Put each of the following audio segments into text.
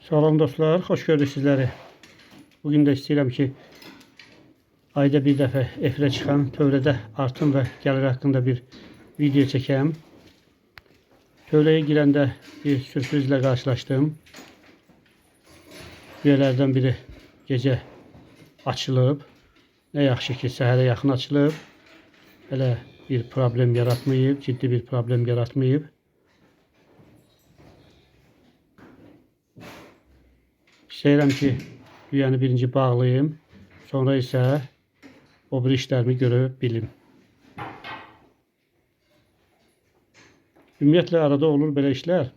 Salam dostlar, xoş gördük sizləri. Bugün də istəyirəm ki, ayda bir dəfə efirə çıxan tövlədə artım və gəlir haqqında bir video çəkəm. Tövləyə girəndə bir sürprizlə qarşılaşdım. Üyelərdən biri gecə açılıb. Nə yaxşı ki, səhərə yaxın açılıb. Hələ bir problem yaratmayıb, ciddi bir problem yaratmayıb. İstəyirəm ki, düyəni birinci bağlayayım. Sonra isə o bir işlərimi görə bilim. Ümumiyyətlə arada olur belə işlər.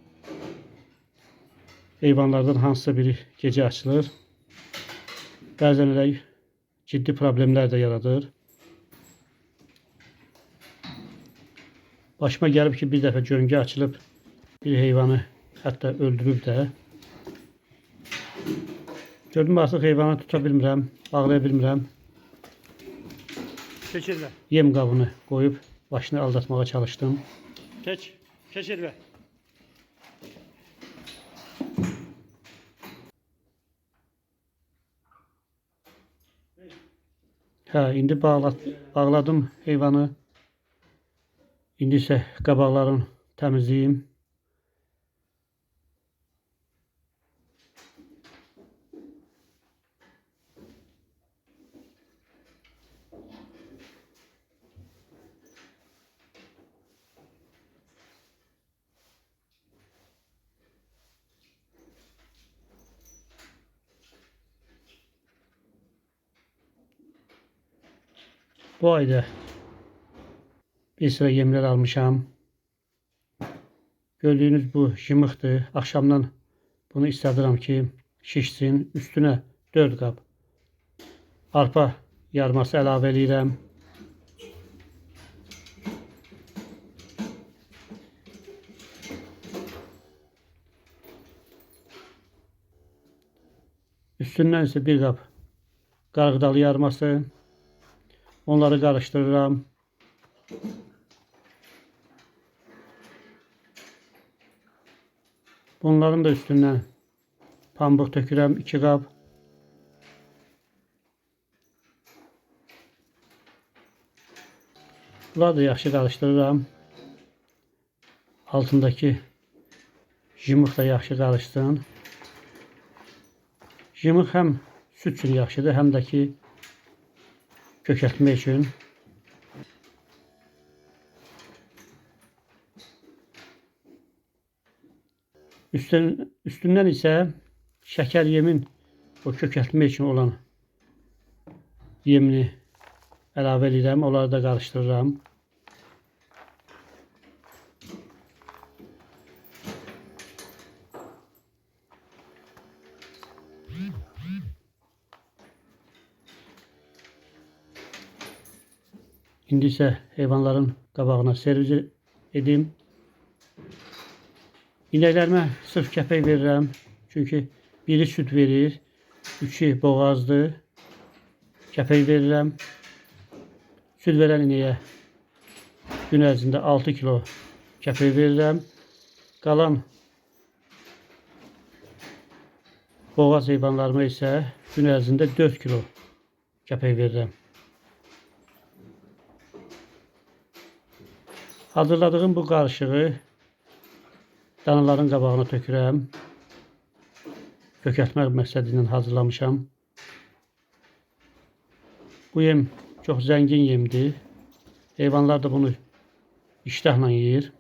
Heyvanlardan hansısa biri gecə açılır. Bəzən elə ciddi problemlər də yaradır. Başıma gəlib ki, bir dəfə göngə açılıb bir heyvanı hətta öldürüb də. Gördüm, artıq heyvanı tuta bilmirəm, bağlaya bilmirəm. Keçirmə. Yem qabını qoyub başını aldatmağa çalışdım. Keçirmə. Hə, indi bağladım heyvanı. İndi isə qabaqlarını təmizləyim. Bu ayda bir sıra yemler almışam. Gördüğünüz bu yımıqdır. Akşamdan bunu istedim ki şişsin. Üstüne 4 qab arpa yarması əlavə edirəm. Üstündən isə 1 qab qarğıdalı yarması. Onları karıştırıram. Bunların da üstündən pambıq tökürəm 2 qab. Bunları da yaxşı karıştırıram. Altındaki yımıq da yaxşı karışsın. Yımıq həm süt üçün yaxşıdır, həm də ki kökəltmək üçün. Üstündən isə şəkər yemin o kökəltmək üçün olan yemini əlavə edirəm. Onları da qarışdırıram. İndi isə heyvanların qabağına servis edim. İnəklərimə sırf kəpək verirəm. Çünki biri süt verir, 3'ü boğazdır. Kəpək verirəm. Süt verən inəyə gün ərzində 6 kilo kəpək verirəm. Qalan boğaz heyvanlarıma isə gün ərzində 4 kilo kəpək verirəm. Hazırladığım bu qarışığı danaların qabağına tökürəm. Kökəltmək məqsədilə hazırlamışam. Bu yem çox zəngin yemdir. Heyvanlar da bunu iştahla yeyir.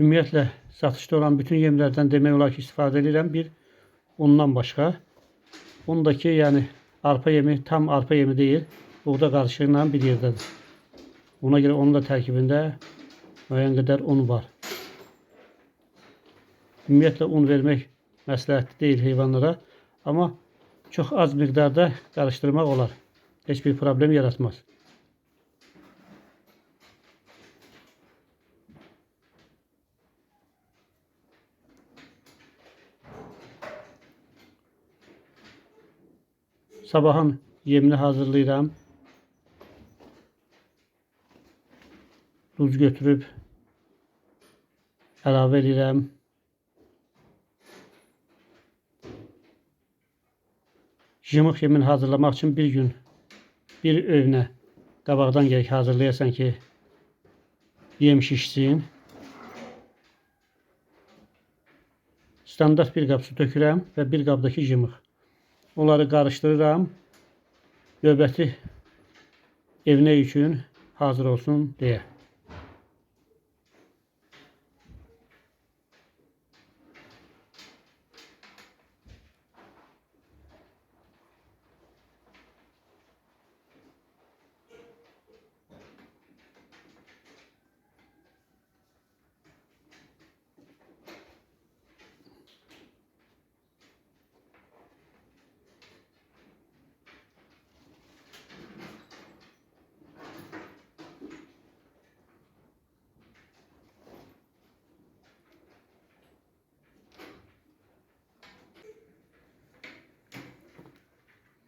Ümumiyyətlə satışda olan bütün yemlərdən demək olar ki istifadə edirəm. Bir ondan başqa. Ondaki yəni arpa yemi tam arpa yemi deyil. Buğda qarışığıyla bir yerdədir. Ona görə onun da tərkibində müəyyən qədər un var. Ümumiyyətlə un vermək məsləhətli deyil heyvanlara. Amma çox az miqdarda qarışdırmaq olar. Heç bir problem yaratmaz. Sabahın yemini hazırlayıram. Duz götürüb əlavə edirəm. Jımıq yemini hazırlamaq üçün bir gün bir öynə qabaqdan gərək hazırlayasan ki, yem şişsin. Standart bir qab su tökürəm və bir qabdakı jımıq. Onları qarışdırıram. Növbəti evnək üçün hazır olsun deyə.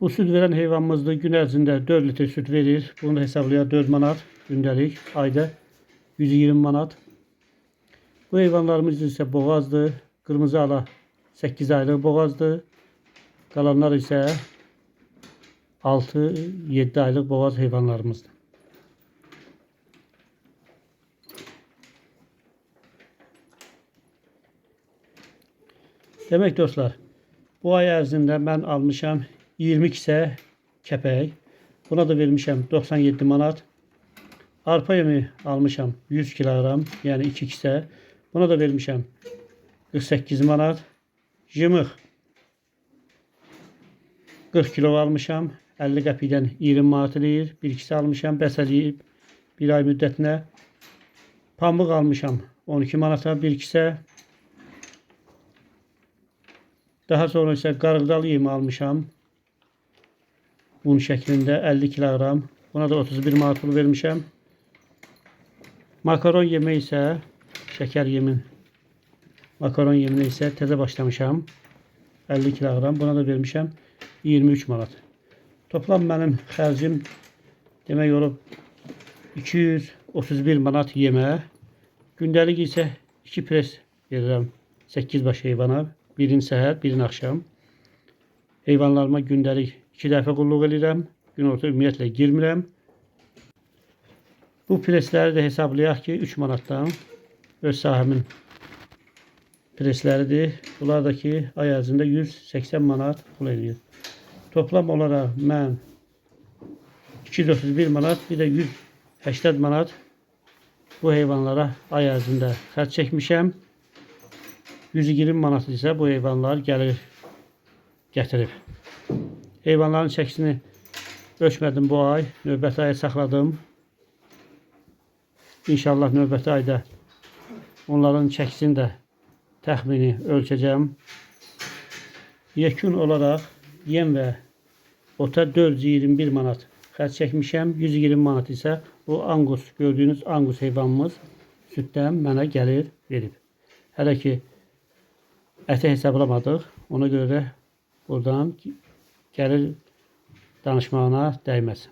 Bu süt verən heyvanımızda gün ərzində 4 litr süt verir. Bunu da hesablayaq 4 manat gündəlik, ayda 120 manat. Bu heyvanlarımız isə boğazdır. Qırmızı ala 8 aylıq boğazdır. Qalanlar isə 6-7 aylıq boğaz heyvanlarımızdır. Demək dostlar, bu ay ərzində mən almışam 20 kisə kəpək. Buna da vermişəm 97 manat. Arpa yemi almışam 100 kilogram, yəni 2 kisə. Buna da vermişəm 48 manat. Jımıq 40 kilo almışam. 50 qəpikdən 20 manat eləyir. Bir kisə almışam, bəsələyib bir ay müddətinə. Pambıq almışam 12 manata bir kisə. Daha sonra isə qarğıdalı yemi almışam. Un şəklində 50 kilogram. Buna da 31 manat pul vermişəm. Makaron yemək isə şəkər yemin. Makaron yeminə isə təzə başlamışam. 50 kilogram. Buna da vermişəm 23 manat. Toplam mənim xərcim demək olub 231 manat yemə. Gündəlik isə 2 pres verirəm 8 baş heyvana. Birini səhər, birini axşam. Heyvanlarıma gündəlik 2 dəfə qulluq edirəm. Günorta ümumiyyətlə girmirəm. Bu presləri də hesablayaq ki, 3 manatdan öz sahibimin presləridir. Bunlar da ki, ay ərzində 180 manat pul edir. Toplam olaraq mən 231 manat, bir də 180 manat bu heyvanlara ay ərzində xərc çəkmişəm. 120 manat isə bu heyvanlar gəlir gətirib. Heyvanların çəkisini ölçmədim bu ay. Növbəti aya saxladım. İnşallah növbəti ayda onların çəkisini də təxmini ölçəcəm. Yekun olaraq yem və ota 421 manat xərc çəkmişəm. 120 manat isə bu Angus, gördüyünüz Angus heyvanımız süddən mənə gəlir verib. Hələ ki əti hesablamadıq. Ona görə də buradan gəlir danışmağına dəyməz.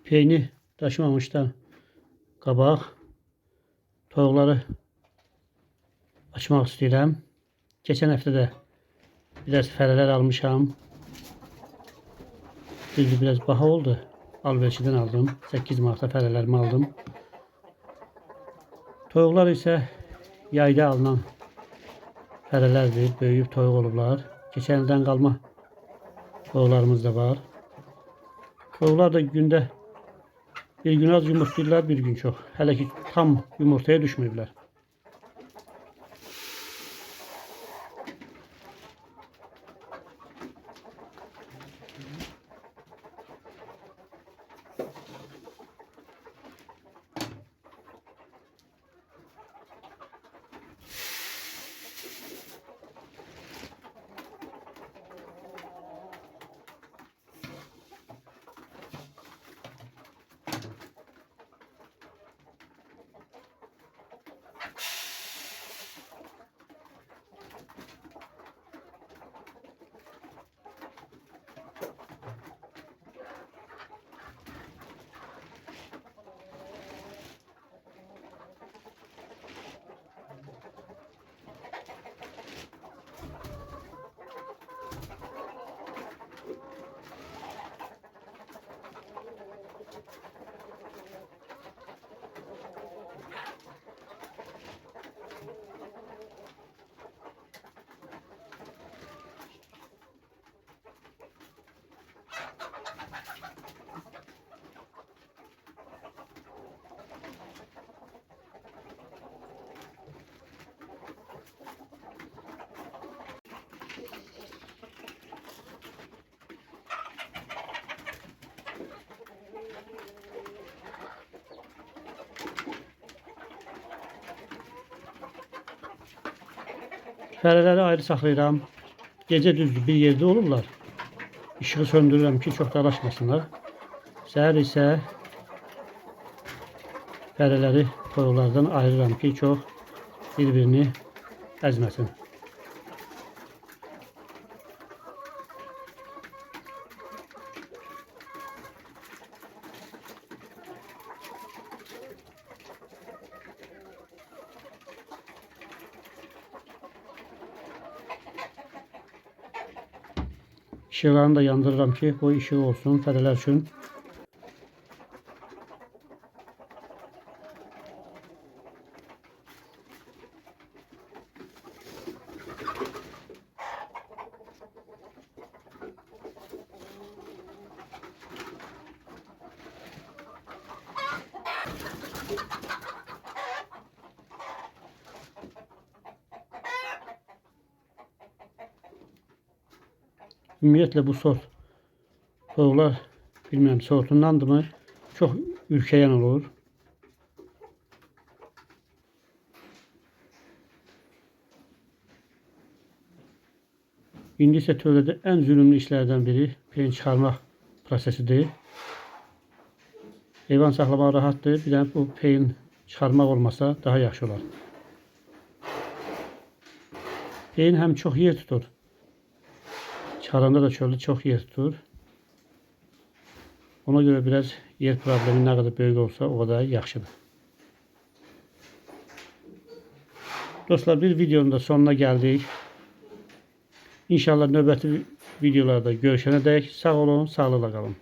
peyni daşımamışdan qabaq toyuqları açmaq istəyirəm. Keçən həftə də biraz fərələr almışam. Düzdür, biraz baha oldu. Alverçidən aldım. 8 manata fərələrimi aldım. Toyuqlar isə yayda alınan fərələrdir. Böyüyüb toyuq olublar. Keçən ildən qalma toyuqlarımız da var. Toyuqlar da gündə bir gün az yumurtlayırlar, bir gün çox. Hələ ki tam yumurtaya düşməyiblər. Fərələri ayrı saxlayıram. Gecə düzdür bir yerdə olurlar. İşığı söndürürəm ki, çox dalaşmasınlar. Səhər isə fərələri toyuqlardan ayırıram ki, çox bir-birini əzməsin. İşıqlarını da yandırıram ki, bu işığı olsun fərələr üçün. Ümumiyyətlə bu sort toyuqlar bilmirəm sortundandır mı çox ürkəyən olur. İndi isə tövlədə ən zülümlü işlərdən biri peyin çıxarmaq prosesidir. Heyvan saxlamaq rahatdır. Bir də bu peyin çıxarmaq olmasa daha yaxşı olar. Peyin həm çox yer tutur. Çıxaranda da çöldə çox yer tutur. Ona görə biraz yer problemi nə qədər böyük olsa o qədər yaxşıdır. Dostlar, bir videonun da sonuna gəldik. İnşallah növbəti videolarda görüşənədək sağ olun, sağlıqla qalın.